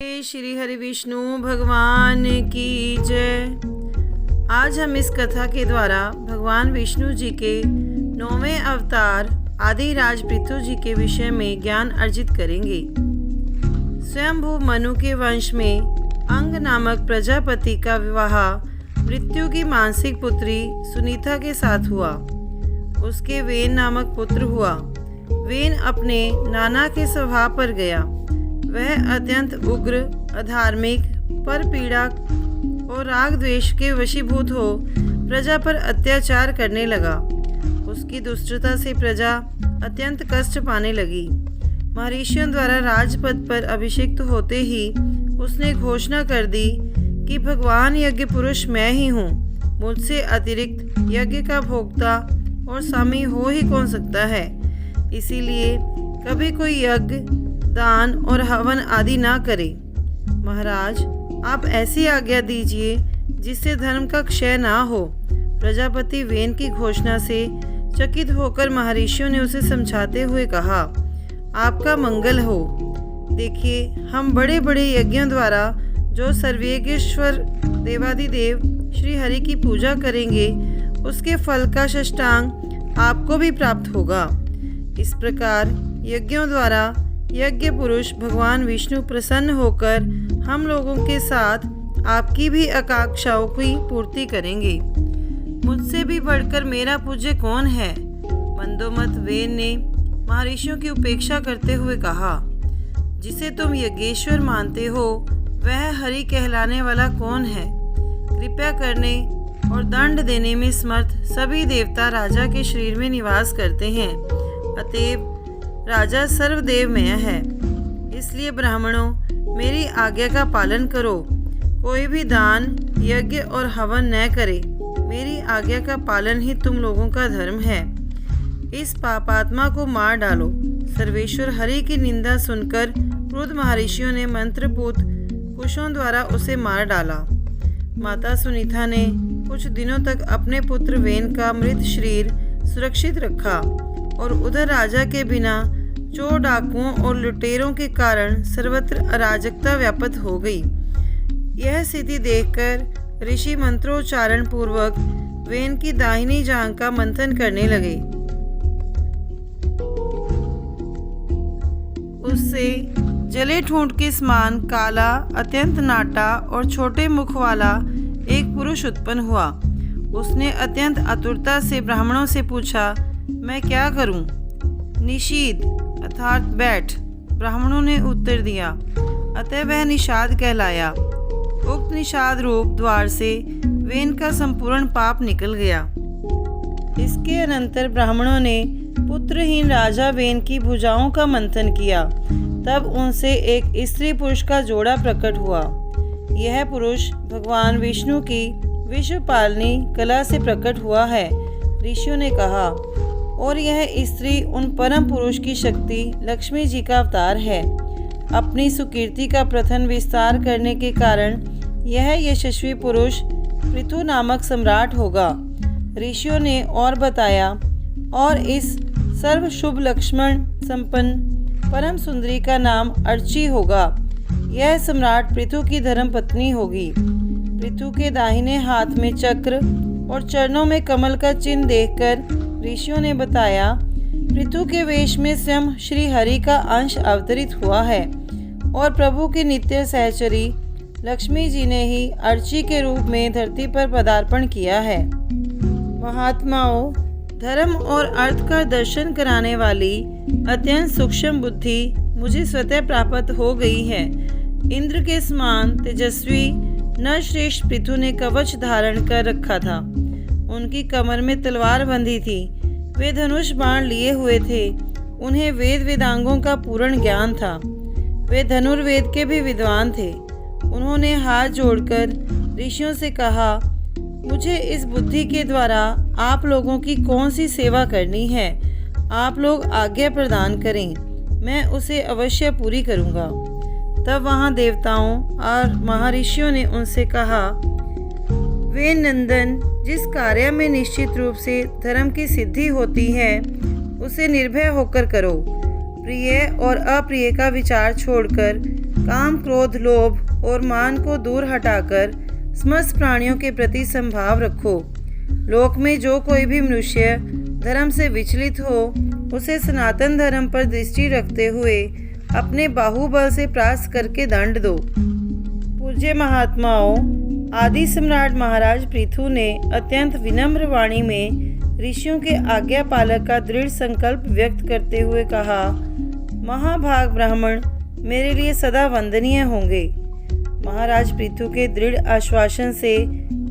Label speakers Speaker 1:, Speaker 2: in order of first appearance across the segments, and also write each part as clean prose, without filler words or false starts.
Speaker 1: श्री हरि विष्णु भगवान की जय। आज हम इस कथा के द्वारा भगवान विष्णु जी के 9वें अवतार आदिराज पृथु जी के विषय में ज्ञान अर्जित करेंगे। स्वयंभू मनु के वंश में अंग नामक प्रजापति का विवाह मृत्यु की मानसिक पुत्री सुनीता के साथ हुआ। उसके वेन नामक पुत्र हुआ। वेन अपने नाना के स्वभाव पर गया। वह अत्यंत उग्र, अधार्मिक, परपीड़ा और राग द्वेष के वशीभूत हो प्रजा पर अत्याचार करने लगा। उसकी दुष्टता से प्रजा अत्यंत कष्ट पाने लगी। महर्षियों द्वारा राजपद पर अभिषिक्त होते ही उसने घोषणा कर दी कि भगवान यज्ञ पुरुष मैं ही हूँ। मुझसे अतिरिक्त यज्ञ का भोक्ता और स्वामी हो ही कौन सकता है। इसीलिए कभी कोई यज्ञ, दान और हवन आदि ना करे। महाराज, आप ऐसी आज्ञा दीजिए जिससे धर्म का क्षय ना हो। प्रजापति वेन की घोषणा से चकित होकर महर्षियों ने उसे समझाते हुए कहा, आपका मंगल हो। देखिए, हम बड़े बड़े यज्ञों द्वारा जो सर्वयज्ञेश्वर देवादिदेव श्री हरि की पूजा करेंगे, उसके फल का षष्ठांग आपको भी प्राप्त होगा। इस प्रकार यज्ञों द्वारा यज्ञ पुरुष भगवान विष्णु प्रसन्न होकर हम लोगों के साथ आपकी भी आकांक्षाओं की पूर्ति करेंगे। मुझसे भी बढ़कर मेरा पूज्य कौन है? मंदोमत वेन ने महर्षियों की उपेक्षा करते हुए कहा, जिसे तुम यज्ञेश्वर मानते हो वह हरि कहलाने वाला कौन है? कृपा करने और दंड देने में समर्थ सभी देवता राजा के शरीर में निवास करते हैं। अतएव राजा सर्वदेवमय है। इसलिए ब्राह्मणों, मेरी आज्ञा का पालन करो। कोई भी दान, यज्ञ और हवन न करे। मेरी आज्ञा का पालन ही तुम लोगों का धर्म है। इस पापात्मा को मार डालो। सर्वेश्वर हरि की निंदा सुनकर क्रुद्ध महर्षियों ने मंत्रपूत कुशों द्वारा उसे मार डाला। माता सुनीता ने कुछ दिनों तक अपने पुत्र वेन का मृत शरीर सुरक्षित रखा और उधर राजा के बिना चोर, डाकुओं और लुटेरों के कारण सर्वत्र अराजकता व्याप्त हो गई। यह स्थिति देखकर ऋषि मंत्रोच्चारण पूर्वक वेन की दाहिनी जांघ का मंथन करने लगे। उससे जले ठूंठ के समान काला, अत्यंत नाटा और छोटे मुख वाला एक पुरुष उत्पन्न हुआ। उसने अत्यंत आतुरता से ब्राह्मणों से पूछा, मैं क्या करूं? निषीद अर्थात बैठ, ब्राह्मणों ने उत्तर दिया। अतः वह निषाद कहलाया। उक्त निषाद रूप द्वार से वेन का संपूर्ण पाप निकल गया। इसके अनंतर ब्राह्मणों ने पुत्रहीन राजा वेन की भुजाओं का मंथन किया। तब उनसे एक स्त्री पुरुष का जोड़ा प्रकट हुआ। यह पुरुष भगवान विष्णु की विश्व पालनी कला से प्रकट हुआ है। ऋषियों ने कहा, और यह स्त्री उन परम पुरुष की शक्ति लक्ष्मी जी का अवतार है। अपनी सुकीर्ति का प्रथम विस्तार करने के कारण यह यशस्वी पुरुष पृथु नामक सम्राट होगा। ऋषियों ने और बताया, और इस सर्व शुभ लक्ष्मण संपन्न परम सुंदरी का नाम अर्ची होगा। यह सम्राट पृथु की धर्म पत्नी होगी। पृथु के दाहिने हाथ में चक्र और चरणों में कमल का चिन्ह देखकर ऋषियों ने बताया, पृथु के वेश में स्वयं श्री हरि का अंश अवतरित हुआ है और प्रभु की नित्य सहचरी लक्ष्मी जी ने ही अर्ची के रूप में धरती पर पदार्पण किया है। महात्माओं, धर्म और अर्थ का दर्शन कराने वाली अत्यंत सूक्ष्म बुद्धि मुझे स्वतः प्राप्त हो गई है। इंद्र के समान तेजस्वी नरश्रेष्ठ पृथु ने कवच धारण कर रखा था। उनकी कमर में तलवार बंधी थी। वे धनुष बाण लिए हुए थे। उन्हें वेद वेदांगों का पूर्ण ज्ञान था। वे धनुर्वेद के भी विद्वान थे। उन्होंने हाथ जोड़कर ऋषियों से कहा, मुझे इस बुद्धि के द्वारा आप लोगों की कौन सी सेवा करनी है? आप लोग आज्ञा प्रदान करें, मैं उसे अवश्य पूरी करूँगा। तब वहाँ देवताओं और महर्षियों ने उनसे कहा, वे नंदन, जिस कार्य में निश्चित रूप से धर्म की सिद्धि होती है उसे निर्भय होकर करो। प्रिय और अप्रिय का विचार छोड़कर काम, क्रोध, लोभ और मान को दूर हटाकर समस्त प्राणियों के प्रति समभाव रखो। लोक में जो कोई भी मनुष्य धर्म से विचलित हो, उसे सनातन धर्म पर दृष्टि रखते हुए अपने बाहुबल से परास्त करके दंड दो। पूज्य महात्माओं, आदि सम्राट महाराज पृथु ने अत्यंत विनम्र वाणी में ऋषियों के आज्ञा पालक का दृढ़ संकल्प व्यक्त करते हुए कहा, महाभाग ब्राह्मण मेरे लिए सदा वंदनीय होंगे। महाराज पृथु के दृढ़ आश्वासन से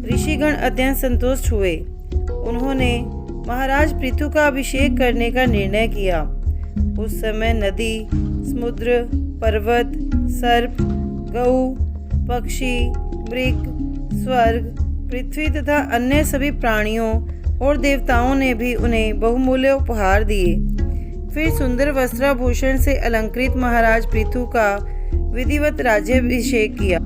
Speaker 1: ऋषिगण अत्यंत संतुष्ट हुए। उन्होंने महाराज पृथु का अभिषेक करने का निर्णय किया। उस समय नदी, समुद्र, पर्वत, सर्प, गऊ, पक्षी, मृग, स्वर्ग, पृथ्वी तथा अन्य सभी प्राणियों और देवताओं ने भी उन्हें बहुमूल्य उपहार दिए। फिर सुंदर वस्त्राभूषण से अलंकृत महाराज पृथु का विधिवत राज्याभिषेक किया।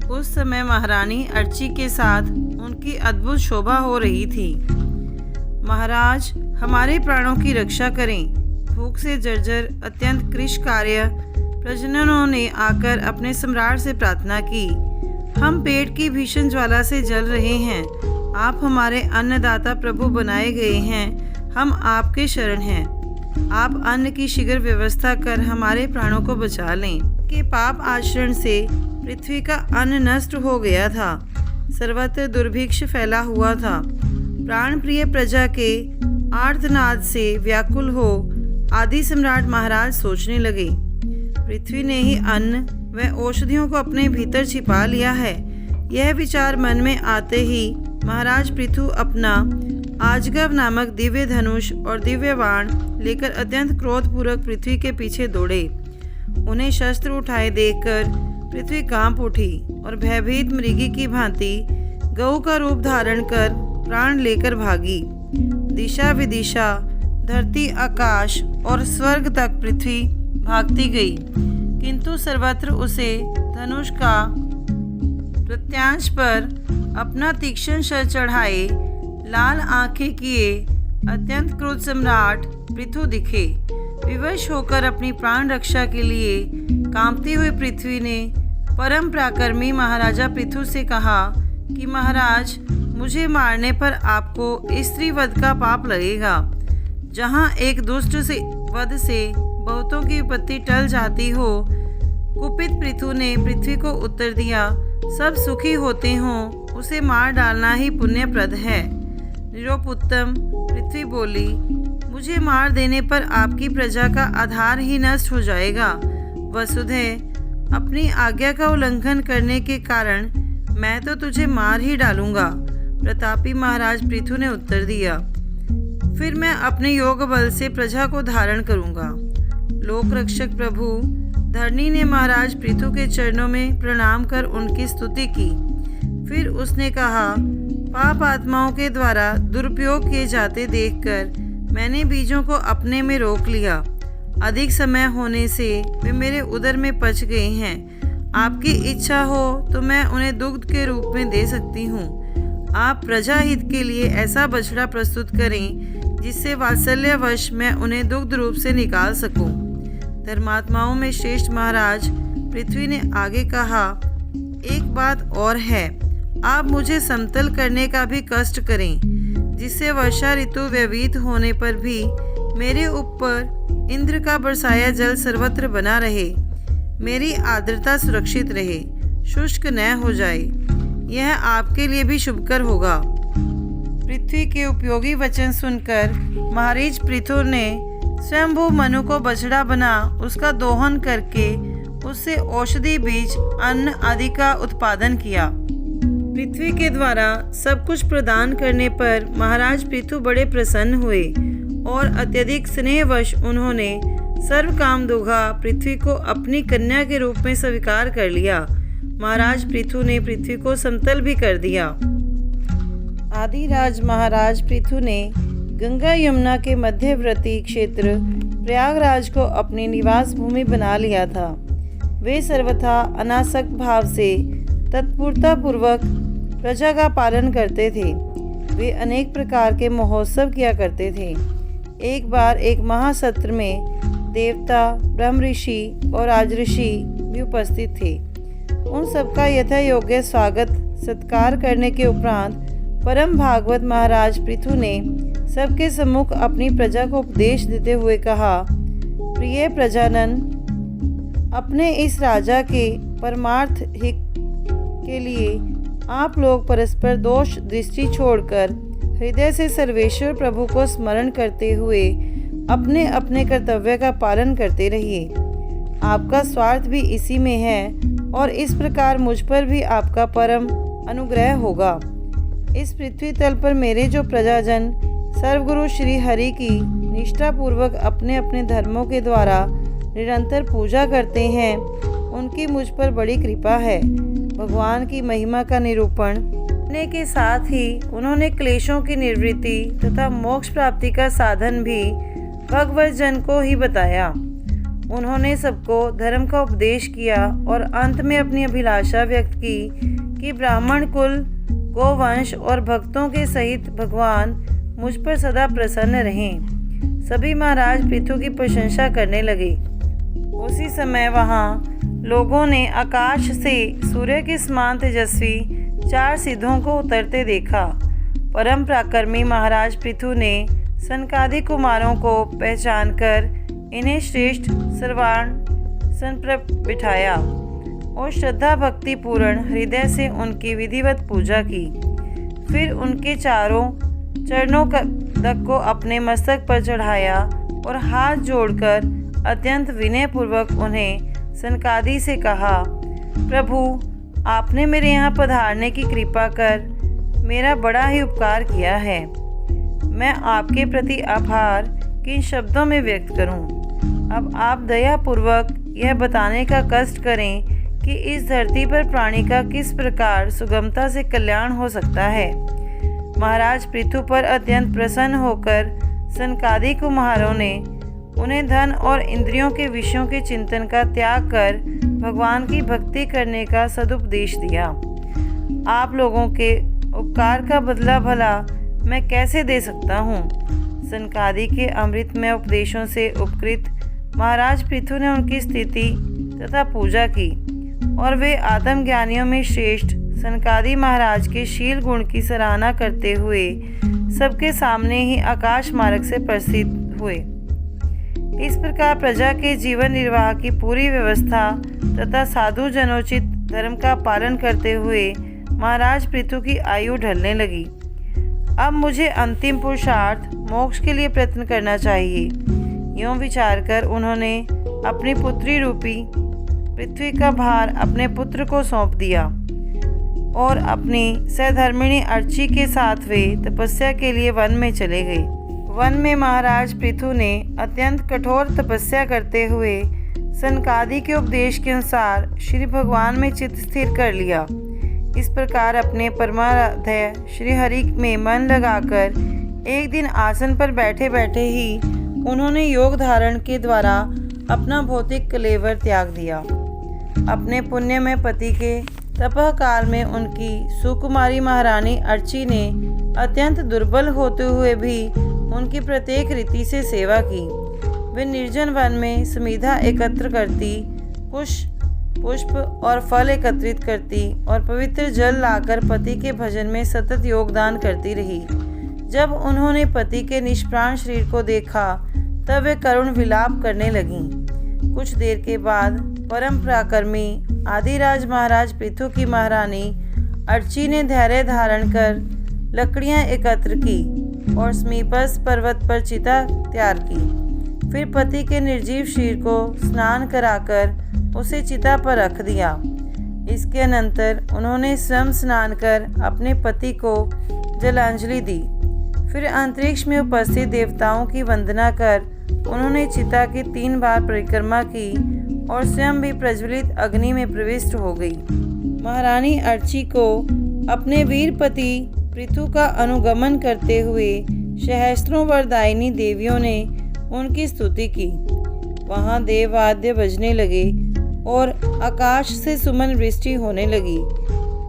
Speaker 1: उस समय महारानी अर्ची के साथ उनकी अद्भुत शोभा हो रही थी। महाराज, हमारे प्राणों की रक्षा करें। भूख से जर्जर अत्यंत कृश कार्य प्रजननों ने आकर अपने सम्राट से प्रार्थना की। हम पेट की भीषण ज्वाला से जल रहे हैं। आप हमारे अन्नदाता प्रभु बनाए गए हैं। हम आपके शरण हैं। आप अन्न की शीघ्र व्यवस्था कर हमारे प्राणों को बचा लें। के पाप आचरण से पृथ्वी का अन्न नष्ट हो गया था। सर्वत्र दुर्भिक्ष फैला हुआ था। प्राण प्रिय प्रजा के आर्तनाद से व्याकुल हो आदि सम्राट महाराज सोचने लगे, पृथ्वी ने ही अन्न व औषधियों को अपने भीतर छिपा लिया है। यह विचार मन में आते ही महाराज पृथु अपना आजगव नामक दिव्य धनुष और दिव्य बाण लेकर अत्यंत क्रोधपूर्वक पृथ्वी के पीछे दौड़े। उन्हें शस्त्र उठाए देखकर पृथ्वी कांप उठी और भयभीत मृगी की भांति गऊ का रूप धारण कर प्राण लेकर भागी। दिशा विदिशा, धरती, आकाश और स्वर्ग तक पृथ्वी भागती गई, किंतु सर्वत्र उसे धनुष का प्रत्यांश पर अपना तीक्ष्ण शर चढ़ाए लाल आंखें किए अत्यंत क्रोध सम्राट पृथु दिखे। विवश होकर अपनी प्राण रक्षा के लिए कांपती हुई पृथ्वी ने परम पराक्रमी महाराजा पृथु से कहा कि महाराज, मुझे मारने पर आपको स्त्री वध का पाप लगेगा। जहाँ एक दुष्ट से वध से बहुतों की विपत्ति टल जाती हो। कुपित पृथु ने पृथ्वी को उत्तर दिया, सब सुखी होते हों उसे मार डालना ही पुण्यप्रद है। निरुपत्तम पृथ्वी बोली, मुझे मार देने पर आपकी प्रजा का आधार ही नष्ट हो जाएगा। वसुधैव अपनी आज्ञा का उल्लंघन करने के कारण मैं तो तुझे मार ही डालूंगा। प्रतापी महाराज पृथु ने उत्तर दिया, फिर मैं अपने योग बल से प्रजा को धारण करूंगा। लोक रक्षक प्रभु धरणी ने महाराज पृथु के चरणों में प्रणाम कर उनकी स्तुति की। फिर उसने कहा, पाप आत्माओं के द्वारा दुरुपयोग किए जाते देखकर मैंने बीजों को अपने में रोक लिया। अधिक समय होने से वे मेरे उदर में पच गए हैं। आपकी इच्छा हो तो मैं उन्हें दुग्ध के रूप में दे सकती हूँ। आप प्रजा हित के लिए ऐसा बछड़ा प्रस्तुत करें जिससे वात्सल्यवश मैं उन्हें दुग्ध रूप से निकाल सकूं। धर्मात्माओं में श्रेष्ठ महाराज पृथ्वी ने आगे कहा, एक बात और है, आप मुझे समतल करने का भी कष्ट करें, जिससे वर्षा ऋतु व्यतीत होने पर भी मेरे ऊपर इंद्र का बरसाया जल सर्वत्र बना रहे, मेरी आर्द्रता सुरक्षित रहे, शुष्क न हो जाए। यह आपके लिए भी शुभकर होगा। पृथ्वी के उपयोगी वचन सुनकर महाराज पृथु ने स्वयंभू मनु को बछड़ा बना उसका दोहन करके उससे औषधि, बीज, अन्न आदि का उत्पादन किया। पृथ्वी के द्वारा सब कुछ प्रदान करने पर महाराज पृथु बड़े प्रसन्न हुए और अत्यधिक स्नेहवश उन्होंने सर्वकामदुघा पृथ्वी को अपनी कन्या के रूप में स्वीकार कर लिया। महाराज पृथु ने पृथ्वी को समतल भी कर दिया। आदिराज महाराज पृथु ने गंगा यमुना के मध्यवर्ती क्षेत्र प्रयागराज को अपनी निवास भूमि बना लिया था। वे सर्वथा अनासक्त भाव से तत्परता पूर्वक प्रजा का पालन करते थे। वे अनेक प्रकार के महोत्सव किया करते थे। एक बार एक महासत्र में देवता, ब्रह्म ऋषि और राजऋषि भी उपस्थित थे। उन सबका यथा योग्य स्वागत सत्कार करने के उपरांत परम भागवत महाराज पृथु ने सबके सम्मुख अपनी प्रजा को उपदेश देते हुए कहा, प्रिय प्रजानन, अपने इस राजा के परमार्थ हित के लिए आप लोग परस्पर दोष दृष्टि छोड़कर हृदय से सर्वेश्वर प्रभु को स्मरण करते हुए अपने अपने कर्तव्य का पालन करते रहिए। आपका स्वार्थ भी इसी में है और इस प्रकार मुझ पर भी आपका परम अनुग्रह होगा। इस पृथ्वी तल पर मेरे जो प्रजाजन सर्वगुरु श्री हरि की निष्ठापूर्वक अपने अपने धर्मों के द्वारा निरंतर पूजा करते हैं, उनकी मुझ पर बड़ी कृपा है। भगवान की महिमा का निरूपण करने के साथ ही उन्होंने क्लेशों की निवृत्ति तथा मोक्ष प्राप्ति का साधन भी भगवत जन को ही बताया। उन्होंने सबको धर्म का उपदेश किया और अंत में अपनी अभिलाषा व्यक्त की कि ब्राह्मण कुल, गोवंश और भक्तों के सहित भगवान मुझ पर सदा प्रसन्न रहें। सभी महाराज पृथु की प्रशंसा करने लगे। उसी समय वहाँ लोगों ने आकाश से सूर्य के समान तेजस्वी 4 सिद्धों को उतरते देखा। परम पराक्रमी महाराज पृथु ने सनकादि कुमारों को पहचानकर इन्हें श्रेष्ठ सर्वासन पर बिठाया और श्रद्धा भक्ति पूर्ण हृदय से उनकी विधिवत पूजा की। फिर उनके चारों चरणों तक को अपने मस्तक पर चढ़ाया और हाथ जोड़कर अत्यंत विनयपूर्वक उन्हें सनकादि से कहा, प्रभु, आपने मेरे यहाँ पधारने की कृपा कर मेरा बड़ा ही उपकार किया है। मैं आपके प्रति आभार किन शब्दों में व्यक्त करूं? अब आप दयापूर्वक यह बताने का कष्ट करें कि इस धरती पर प्राणी का किस प्रकार सुगमता से कल्याण हो सकता है। महाराज पृथु पर अत्यंत प्रसन्न होकर सनकादि कुमारों ने उन्हें धन और इंद्रियों के विषयों के चिंतन का त्याग कर भगवान की भक्ति करने का सदुपदेश दिया। आप लोगों के उपकार का बदला भला मैं कैसे दे सकता हूँ? सनकादि के अमृतमय उपदेशों से उपकृत महाराज पृथु ने उनकी स्थिति तथा पूजा की और वे आत्मज्ञानियों में श्रेष्ठ सनकादि महाराज के शील गुण की सराहना करते हुए सबके सामने ही आकाश मार्ग से प्रसिद्ध हुए। इस प्रकार प्रजा के जीवन निर्वाह की पूरी व्यवस्था तथा साधु जनोचित धर्म का पालन करते हुए महाराज पृथु की आयु ढलने लगी। अब मुझे अंतिम पुरुषार्थ मोक्ष के लिए प्रयत्न करना चाहिए। यूँ विचार कर उन्होंने अपनी पुत्री रूपी पृथ्वी का भार अपने पुत्र को सौंप दिया और अपनी सहधर्मिणी अर्ची के साथ वे तपस्या के लिए वन में चले गए। वन में महाराज पृथु ने अत्यंत कठोर तपस्या करते हुए सनकादि के उपदेश के अनुसार श्री भगवान में चित्त स्थिर कर लिया। इस प्रकार अपने परमाराध्य श्री हरि में मन लगाकर एक दिन आसन पर बैठे बैठे ही उन्होंने योग धारण के द्वारा अपना भौतिक कलेवर त्याग दिया। अपने पुण्यमय पति के तपह काल में उनकी सुकुमारी महारानी अर्ची ने अत्यंत दुर्बल होते हुए भी उनकी प्रत्येक रीति से सेवा की। वे निर्जन वन में समिधा एकत्र करती, कुश पुष्प और फल एकत्रित करती और पवित्र जल लाकर पति के भजन में सतत योगदान करती रही। जब उन्होंने पति के निष्प्राण शरीर को देखा तब वे करुण विलाप करने लगीं। कुछ देर के बाद परम पराक्रमी आदिराज महाराज पृथु की महारानी अर्ची ने धैर्य धारण कर लकड़ियां एकत्र की और समीपस्थ पर्वत पर चिता तैयार की। फिर पति के निर्जीव शरीर को स्नान कराकर उसे चिता पर रख दिया। इसके अनंतर उन्होंने स्वयं स्नान कर अपने पति को जलांजलि दी। फिर अंतरिक्ष में उपस्थित देवताओं की वंदना कर उन्होंने चिता की 3 बार परिक्रमा की और स्वयं भी प्रज्वलित अग्नि में प्रविष्ट हो गई। महारानी अर्ची को अपने वीर पति पृथु का अनुगमन करते हुए सहस्त्रों वरदायिनी देवियों ने उनकी स्तुति की। वहाँ देववाद्य बजने लगे और आकाश से सुमन वृष्टि होने लगी।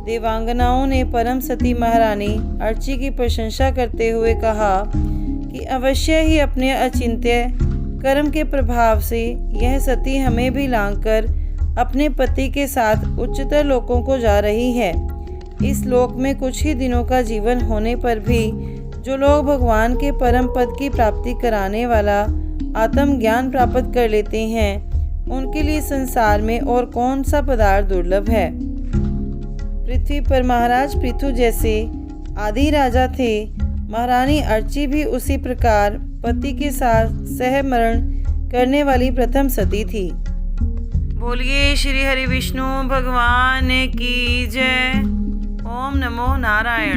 Speaker 1: देवांगनाओं ने परम सती महारानी अर्ची की प्रशंसा करते हुए कहा कि अवश्य ही अपने अचिंत्य कर्म के प्रभाव से यह सती हमें भी लांघकर अपने पति के साथ उच्चतर लोकों को जा रही है। इस लोक में कुछ ही दिनों का जीवन होने पर भी जो लोग भगवान के परम पद की प्राप्ति कराने वाला आत्मज्ञान प्राप्त कर लेते हैं, उनके लिए संसार में और कौन सा पदार्थ दुर्लभ है। पृथ्वी पर महाराज पृथु जैसे आदि राजा थे, महारानी अर्ची भी उसी प्रकार पति के साथ सहमरण करने वाली प्रथम सती थी। बोलिए श्री हरि विष्णु भगवान की जय। ओम नमो नारायण।